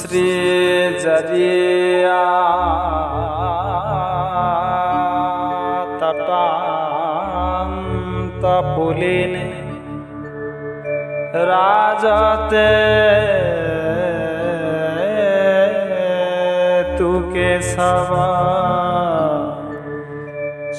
श्री जरिया तटांत पुलिन राजते तू केशव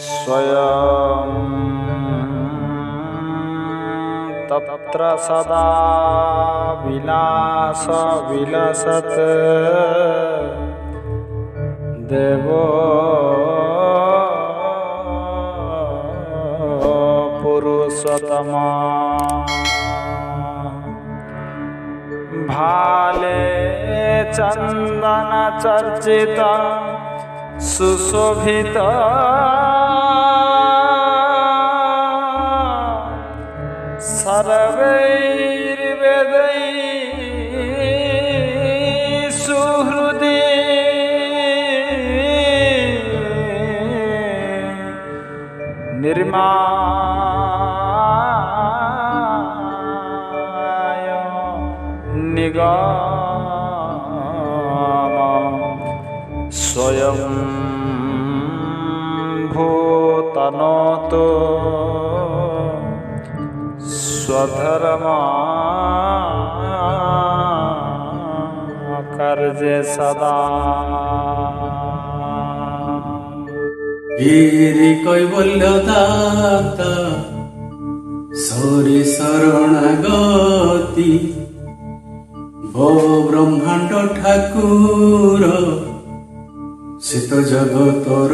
स्वयं तत्र सदा विलास विलसत देवो पुरुषोत्तम भाले चंदन चर्चित सुशोभित सर्वैर्वेदैः सुहृदि निर्माय निगम स्वयं भूतनोतो स्वधर्म कर्जे सदा रे कैवल्यदाता सरे शरणागति ब्रह्मांड ठाकुर श्वेत जगतर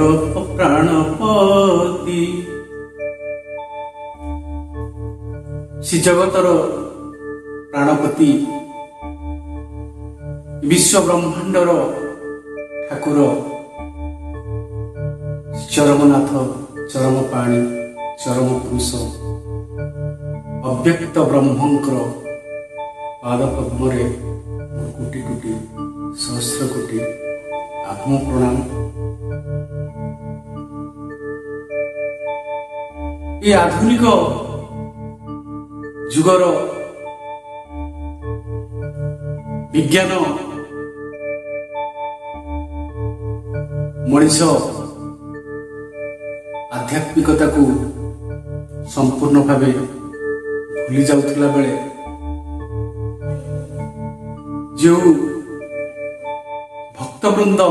प्राणपति श्री जगतर प्राणपति विश्व ब्रह्मांडर ठाकुर चरमनाथ चरम पाणी चरम पुरुष अव्यक्त ब्रह्मंकर पाद पद्मरे कोटि कोटि सहस्र कोटि आत्म प्रणाम। ये आधुनिक जुगर विज्ञान मनीष आध्यात्मिकता को संपूर्ण भावे भूली जाउथिला बेले जो भक्तवृंद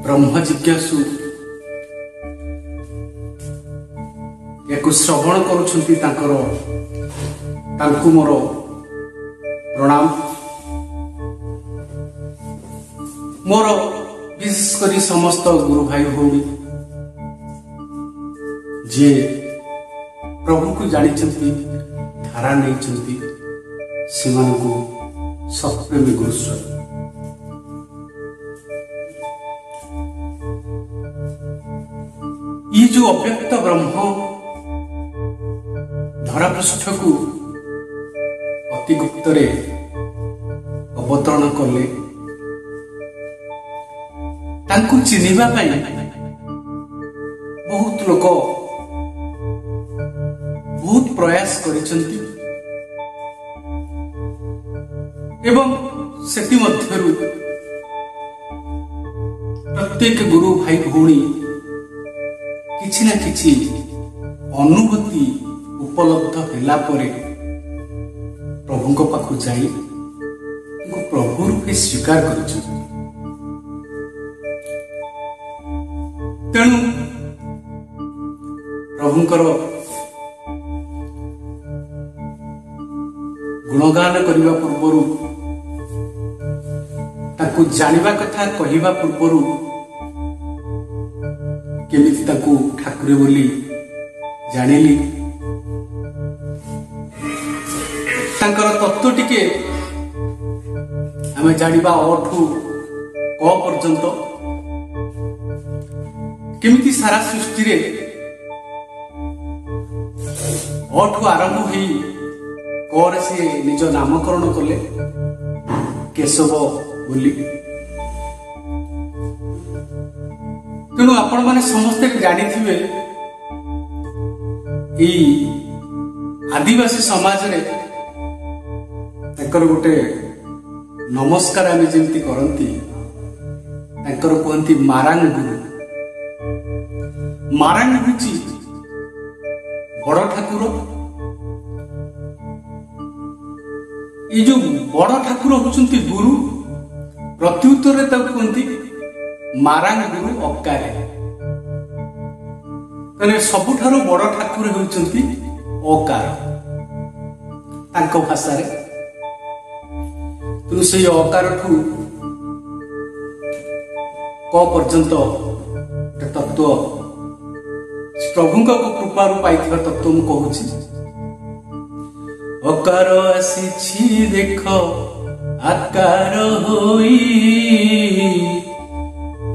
ब्रह्म जिज्ञासु एक श्रवण करुछंती तांकु मोर प्रणाम। मोर विशेष करी समस्त गुरु भाई भौणी जे प्रभु को जानी धारा नहीं सेमानकु सप्रेमी गुरुस्वामी ये जो अव्यक्त ब्रह्म धरापृष्ठ को अति गुप्तरे अवतरण कले तांकु चिन्हिबा पाई बहुत लोक बहुत प्रयास करिसंती एवं सेति मध्यरु प्रत्येक गुरु भाई भौणी किछि ना किछि अनुभूति उपलब्ध होला परे प्रभुଙ୍କ पाखु जाई प्रभु रूपे स्वीकार करिसंती। तेणु प्रभुंकर गुणगान करने पूर्वर ताकू जानिबा कथा कहिबा पूर्वर केमिति ताकू ठाकुर बोली जानिली तांकर तत्व टिके आमे जानिबा अठू क पर्यंत केमिति सारा सृष्टि रे अठू आरंभ होई कर से निज नामकरण कले केशव बोली। तेणु आपण माने समस्ते जानी थिबे ई आदिवासी समाज रे तकर गोटे नमस्कार आम जमी करती कहती मारांग गुरु। मारांग हूँ बड़ ठाकुर। ये जो बड़ ठाकुर होचंती गुरु प्रत्युत्तर कहती मारांग गुरु अकारे। तेने सबुठारु बड़ ठाकुर होचंती अकार तांको भाषा रे। तेणु से अकार ठू क पर्यंत तत्व प्रभु कृपारू पाई तत्व मु कहूँ। अकार आसी देख आकार होई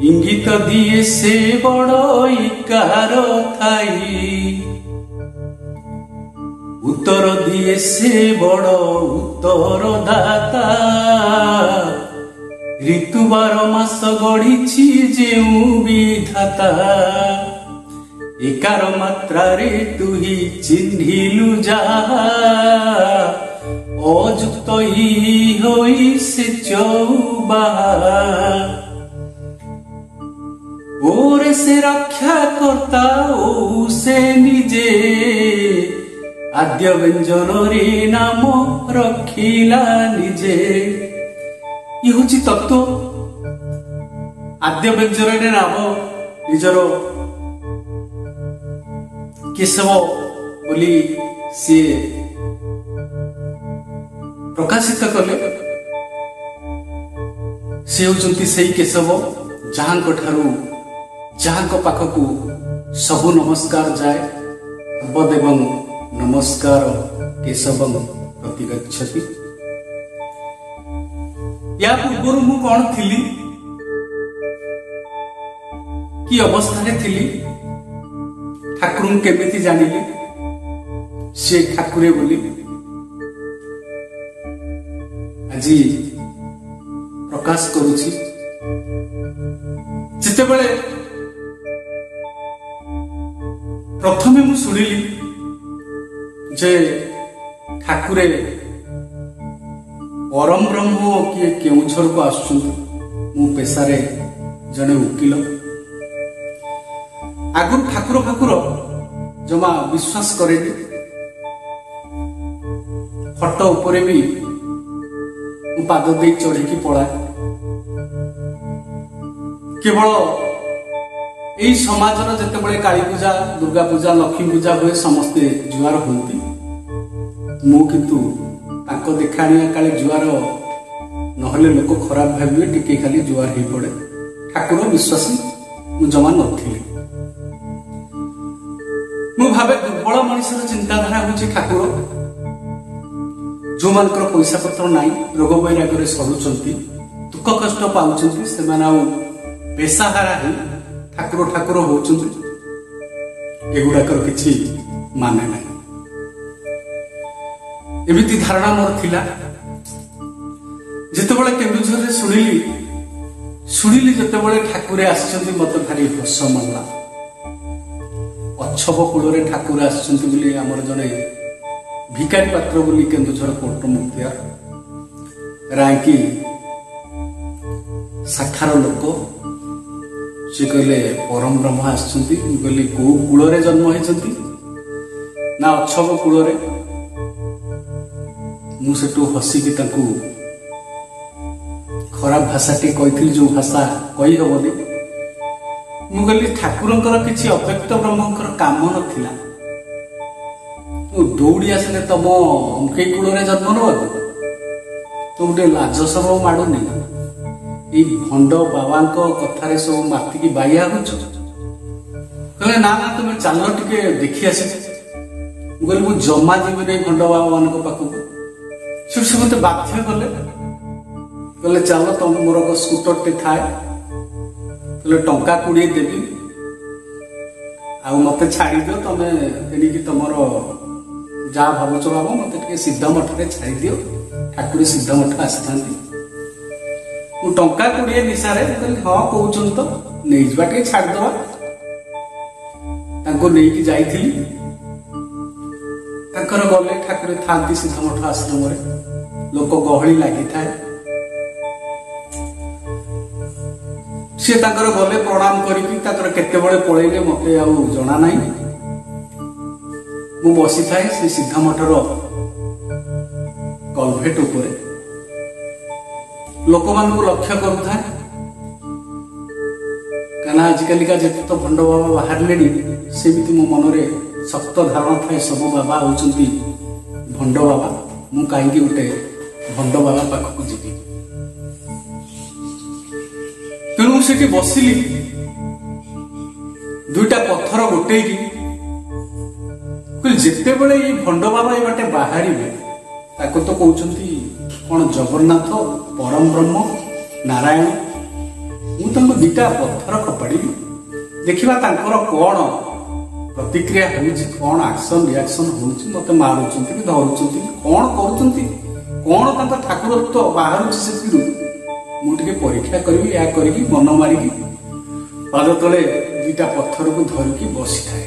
इंगित दिए से बड़ इकार थाई उत्तर दिए से बड़ उत्तर दाता ऋतु 12 मास गढ़ी जेऊ विधाता एकार मात्रा रे तू ही चिन्हिलु जा अजुक्त ही होई से चौबा ओरे से रक्षा करता ओ से निजे आद्य व्यंजन रे नाम रखिला निजे। ये हूँ तत्व आद्य व्यंजन रे नाम निजर केशव बोली सी प्रकाशित कले। से होचंती सही केशव जहां ठारू जहां पाखकू सबु नमस्कार जाए बदेव नमस्कार केशव प्रतिगच्छति। या पूर्व मु कौन थिली कि अवस्था थिली ठाकुर केमिति जानिली से ठाकुरे बोली আজি प्रकाश करुछि। जितेबले प्रथमे मु सुनिली जे ठाकुरे परम ब्रह्म किए केउझर को आसुछन। मु पेशारे जने उकिल आगु ठाकुर फाकुर जमा विश्वास करेनी। फटो उपरे भी पाद दे चढ़ी पड़ा केवल यही समाजर जितेबाला काली पूजा दुर्गा पूजा लक्ष्मी पूजा हुए समस्ते जुआर होती मु किंतु ताको देखाणिया काले जुआर नहले लोक खराब भाविए टिके खाली जुआर ही पड़े। ठाकुर विश्वासी मु जमा नथिली। मु भावे दुर्बल मनुष्यर चिंताधारा हूँ ठाकुर जो मानकर पैसा पत्र नाई रोग वैराग्य सरुचंती दुख कष्ट पाउचंती से पेशाहारा ही ठाकुर ठाकुर होचंती एगुड़ाकर किछि माने ना। एमिति धारणा मोर थिला। जितेबाला केन्दुझर शुणिली जितेबाला ठाकुरे आसचंती मते भारी हस मानला। अच्छव कूल ठाकुर आसचंती बोली आमर जने भिकारी पात्र बोली केन्दुझर कोर्ट मुखिया रांकी शाखार लोक से कहले परम ब्रह्म आसचंती। कहली को कूल जन्म होइचंती ना अच्छव कूल। मुझेटू हसिकी खराब भाषा टे कही जो भाषा कही हेनी मु कहली ठाकुरंकर किछि अव्यक्त ब्रह्मंकर काम नथिला। दौड़ी आसिले तम मुखे कूल जन्म नवा तो गोटे लाज सब माड़ुनी ये भंड बाबा कथार सब मातिकी बाइया हो कहले ना ना तुम चल टे देखी आस। कहली मु जमा जीवी नहीं भंड बाबा मान पाखक से मत बाध्य कले कहले चल तुम मोर स्कूटर टे थाए कहले टंका 20 देवी आ मत छाड़ी दियो तमे तेणिकी तुमर जहाँ भावुच भाव मत सिद्ध मठ में छाड़ी दियो। ठाकुर सिद्ध मठ आसता टंका 20 निशारे कहली हाँ कहते तो नहीं जा टे छाड़दवा नहीं जाइली गले ठाकुर था सिद्ध मठ आश्रम लोक गहली लगी थाए सी ताकर गले प्रणाम करके ताकर केतेबेले पळेले मते आउ जणा नाही। मु बसी थाए से सिद्धा मठर कलभेट उपरे लोक मान लक्ष्य करूथा कहना आजिकालिका जेते तो भंड बाबा बाहर सेमती मो मनरे शक्त धारणा थाए सब बाबा होचंती भंड बाबा मु कहीं गोटे भंड बाबा पाखक जी तेणु से बसिली दुईटा पत्थर गोटे जिते बड़े ये भंड बाबा ये बाटे बाहर ताको तो कहते कौन जगन्नाथ परम ब्रह्म नारायण मुझे दुईटा पत्थर खपाड़ी देखा कौन प्रतिक्रिया कौन एक्शन रिएक्शन हो मत मारुंट कि धरुंट कौन कौन ठाकुरत्व बाहर से मुझे परीक्षा करी या करी मन मारिकी पाद तले दुईटा पत्थर को धरिकी बसी थाए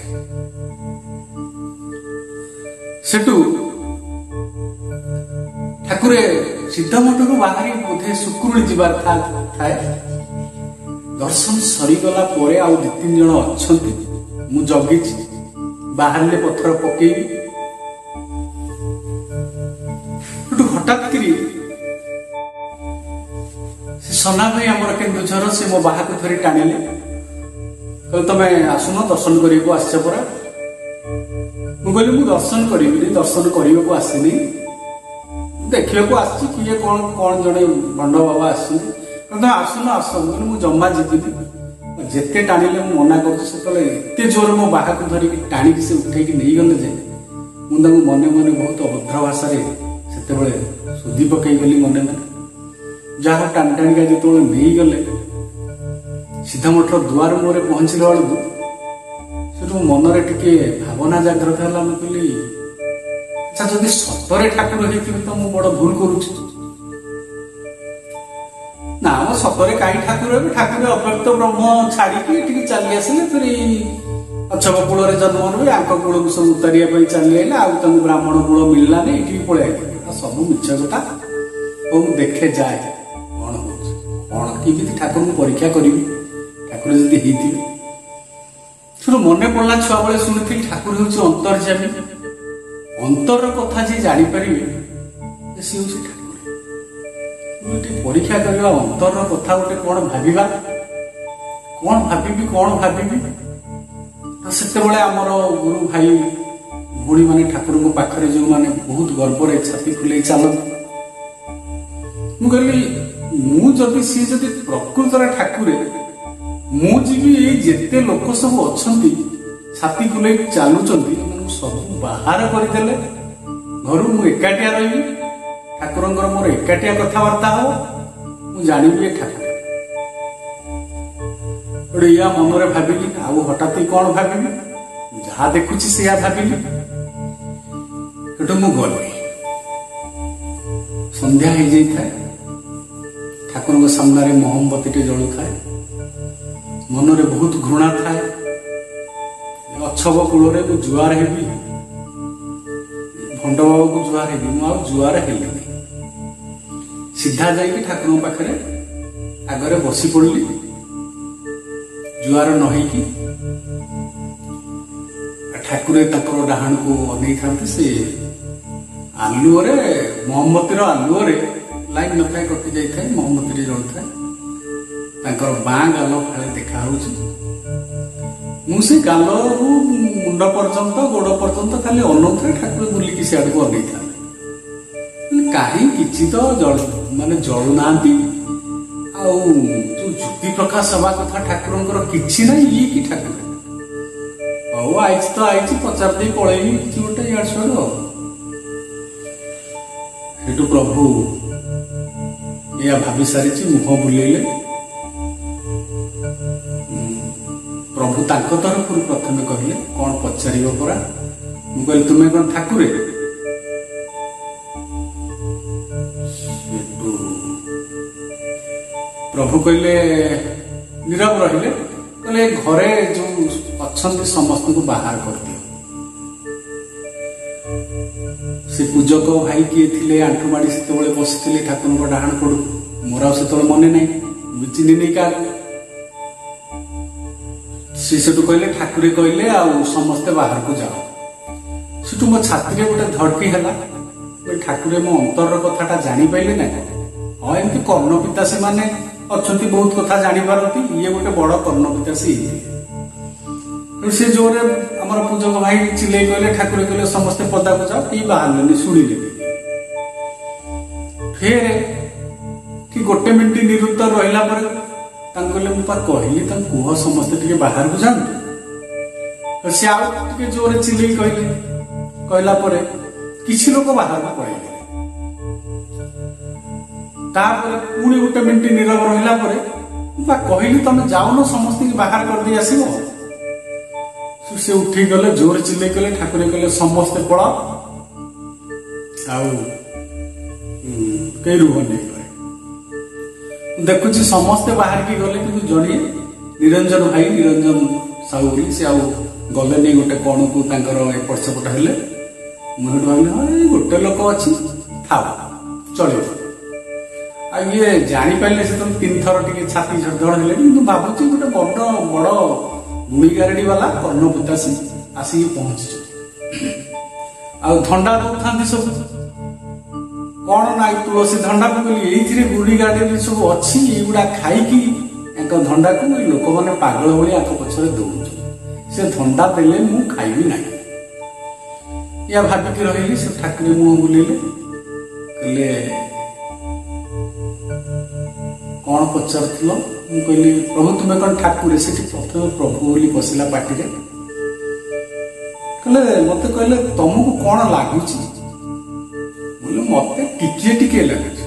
सेटू ठाकुरे सिद्धा मठ को बाहरी बोधे शुक्रुणी जीवार थाए दर्शन सरीगला परे आउ 2-3 जन अच्छंती मु जगी बाहर पत्थर पकेबी हठात करी सना भाई आमर केन्दुझर से मो बाहा को थरी टाणिले कह तमें आसुन दर्शन करने को आस परा मुझे मु दर्शन करी दर्शन करने को आसनी देखा आसी किए कौन कौन जड़े भंड बाबा आसुन आस मुझे जमा जीविनी जिते टाणिले मना करते जोर मो बाहा को धरिकी टाणिकी से उठेकी नहीं गले जे मुझे मने मने बहुत अभद्र भाषा से सुधी पकई गली मने मने जहाँ टाणी टाणिका जो नहीं गले सीधा मठर दुआर मुहर पहुंचला बेलू से मनरे टिके भावना जागृत है कहली अच्छा जदि सतरे ठाकुर होती तो मुझे बड़ भूल करुच्ची ना सतरे कहीं ठाकुर ठाकुर अव्यक्त ब्रह्म छाड़ी चली आसिले फिर अक्षक कूल जन्म रही आंक कूल को सब उतारिया चली आए आउ ब्राह्मण कूल मिललानी ये पलि सब मिछ कथा और देखे जाए कौन कौन केमी ठाकुर को परीक्षा करी ठाकुर जदि होते मन पड़ा छुआ बेले शुणी ठाकुर हूँ अंतर्जामी अंतर कथा जी जापर सी हूँ ठाकुर परीक्षा करवा अंतर कथा गोटे कौन भाविबा कौन भावी से आमर गुरु भाई भूणी माने ठाकुर को पाखरे जो माने बहुत गर्व छाती फुले चलती मुझे सी जदि प्रकृत ठाकुर मुझे जेते लोक सब अच्छा छाती फुले चलुंट सब बाहर करदे घर मुझे एकाटिया रही ठाकुर मोर एकाटिया कथबार्ता हम मुझे जानी ठाकुर गोटे या मनरे भाविली आउ हठात कौन भावी जहाँ देखुची से भाविली मु गली संध्या हो जाए ठाकुर सामने मोहम्बती टे जलू थाए मनरे बहुत घृणा थाए अक्षब कूल जुआर हेबी भंड बाबा को जुआर हेबी मुझे जुआर हेली सीधा जाइए ठाकुर पाखे आगरे बसी पड़ली जुआर नहींकी ठाकुर डाहाण को अनै था से आलुअरे मोहम्मतीर आलुअरे लाइन न था कटि जाए मोहम्मती जल था बाँ गाल फाले देखा मुझे गाल मुंड पर्यंत गोड़ पर्यंत खाली अनौथा ठाकुर बुलिकी सियाड़ को अनै था कहीं किसी तो जल माने जलुना जो ज्योति प्रकाश हवा कथा ठाकुर किसी ना ये कि ठाकुर हौ आई तो आई पचार दे पलैली कि गोटे इाड़ सियाड़ हेटू प्रभु या भावी सारी मुह बुलेले प्रभु तांको तरफ प्रथम कहले कौन पचार परा मुझे तुम्हें कौन ठाकुरे प्रभु कहले नीरव रहिले कहले घरे जो अच्छा समस्त को बाहर कर दियो से पूजक भाई किए थे आंठुमाड़ी से बसी ठाकुर डाहाण पड़ू मोर से मने ना चिन्ह नहीं क्या सी सेठू कहले ठाकुरे कहले आउ समस्ते बाहर को जाओ। सेठू मो छाती रे गोटे धड़की है ठाकुरे मो अंतर कथाटा जानी पाइले ना। हाँ एमती कर्ण पितासी माने अच्छी बहुत कथा जानी पारती, ये गोटे बड़ कर्ण पितासी से जोरे आमर पूजक भाई चिल्ले कहले ठाकुर कहले समस्ते पदा को जाओ, कहीं बाहर शुणिले। फिर कि गोटे मिनिट निरुत्तर रहा कहले कहली कह समस्ते टिके बाहर को जातु। सी आउ जोरे चिल्ले कहले, कहला किसी लोक बाहर को पड़े। पुणी गोटे मिनिट नीरव रहा कहली तुम जाऊन समस्त बाहर कर दी आसो। से उठी गले जोर चिल्ले कले ठाकुर कहले समस्ते पड़ा कई रुहनी। देखुची समस्ते बाहर की गले कि जड़े निरंजन भाई निरंजन साहू बोली से गले नहीं गोटे कौन को एपट सेपट हेले। मुझे भाविली हाँ गोटे लोक अच्छी था चलो। ये जापारे से तुम 3 थर टे छाती झड़झड़ है भावुँ गोटे बड़ गुड़ी गारेडी वाला कर्ण पितासी आसिक पहुंची। धंडा दौथा सब कौन ना तुलसी धंडा ये गुड़ी गारेडी सब अच्छी युवा खाई धंडा को लोक मैंने पागल भाई पछरे दौड़ से धंडा देले मु खाइबी ना। या भाविकी रही से ठाकुर मुह बुलेले कहले कौन पचार कहली प्रभु तुम्हें कौन ठाकुर से प्रथम प्रभु बोली बसला पार्टी कहले मत कहले तुमको कौन लगुच बोले मत टिके लगुच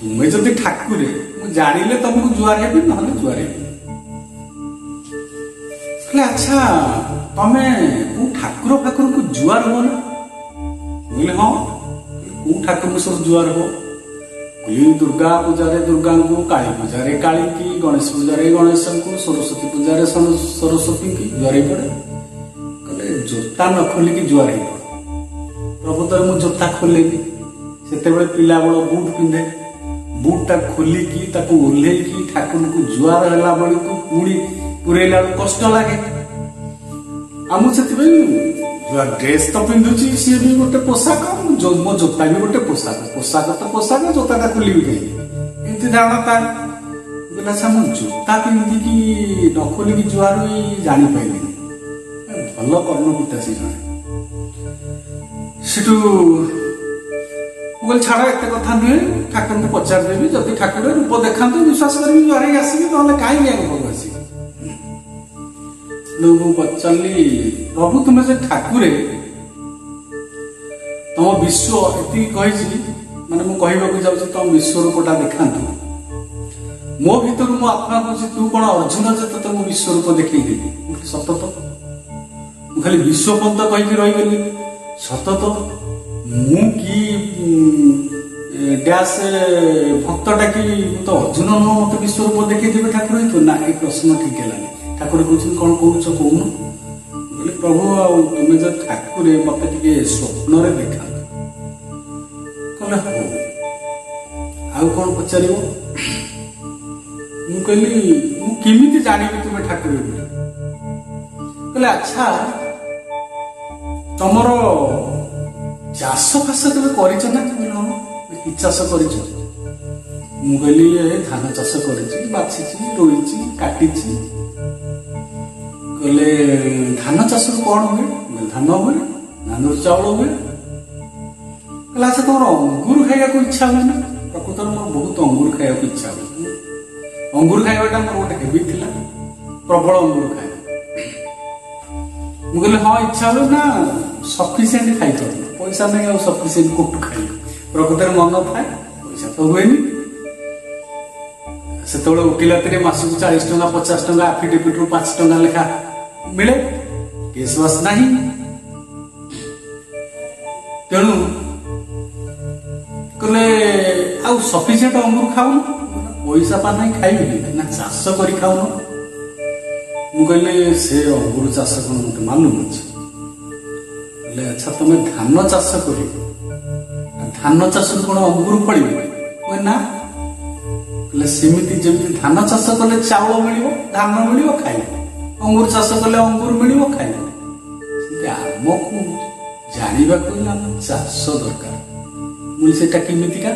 तुम्हें जदि ठाकुर जानिले तुमको जुआर हेबी ना जुआर हेबी। अच्छा तुम्हें ठाकुर फाकुर को जुआर हो ना बोले हाँ कौ ठाकुर सब जुआर हो। दुर्गा पूजारे दुर्गा को, काली पूजारे काली की, गणेश पूजारे गणेश को, सरस्वती पूजारे सरस्वती की जुआर पड़े। कहले जोता न खोलिकी जुआर हो पड़े। प्रभुतर मु जोता खोलेनी से पिला बड़ बुट पिंधे बुटा खोलिकी ओह्लैकी ठाकुर को जुआर है बेलू पुणी पुरेला कष्ट लगे। जुआर ड्रेस तो पिंधुची सी भी गोटे पोशाक मो जोता भी गोटे पोशाक पोशाक तो पोशाक जोता खोल एमती धारणा तार बोला अच्छा मो जोता पिंधिकी न खोलिकी जुआर जानी पाइली भल कर्ण पितासी जड़े। सेठू बोल छाड़ एत कथा नुहे ठाकुर को पचारदेवी जदि ठाकुर रूप देखा विश्वास करी जुआर आसबि ना कहीं आगे आस लोग पचारि प्रभु तुम्हें से ठाकुरे तुम विश्व एति कही माने मु कहबाकू जाऊँ तुम विश्व रूपटा देखा मो भीतर मो आत्मा कह तू कौन अर्जुन जे तो मु विश्व रूप देखी सत तो खाली विश्वपंत कहीकि रहीगली सत तो मु कि डैश भक्तटा कि तो अर्जुन नुह मत विश्व रूप देखी ठाकुर तो ना ये प्रश्न ठीक है ठाकुर कहते कौन कौच कौन बोले प्रभु तुम्हें जो ठाकुर मत टे स्वप्न देखा कहले हो आउ कौन पचार कहली मुझे जानी तुम्हें ठाकुर कहले अच्छा तुमर चाष फास केवे कर कि चाष कर कहली धान चाष कर बाछी रोई काटी कहले धान चाष कौन हुए धान हुए धान चाउल हुए कहला अच्छा तुम अंगूर खाइबा इच्छा हुए ना प्रकृत मोर बहुत अंगूर खाइबा इच्छा हुए अंगूर खाइबाटा मोर गोटे हेबिट थिला प्रबल अंगूर खाए मुझे हाँ इच्छा हुए ना सफिसीयंट खाई पैसा नहीं और सफिसीयंट कोटू खाई प्रकृत मन थाए पैसा तो हुए से उठिला मासक 40 टंका 50 टंका आफिडेविट 5 टंका लेखा मिले केस बास नहीं तेणु कहले आउ सफिसीयंट अंगूर खाऊन पैसा पा नहीं खाइबी ना चाष कर खाऊन मुझे से अंगूर चाष कौन मत मालूम अच्छे अच्छा तुम धान चाष कर धान चाष कौन अंगूर फल ना सेमती जमी धान चाष कले चाउल मिल धान मिल खाइबे अंगूर चाष कले अंगूर मिल खाइले आमको जानवाक चाष दरकार मुझे केमितिका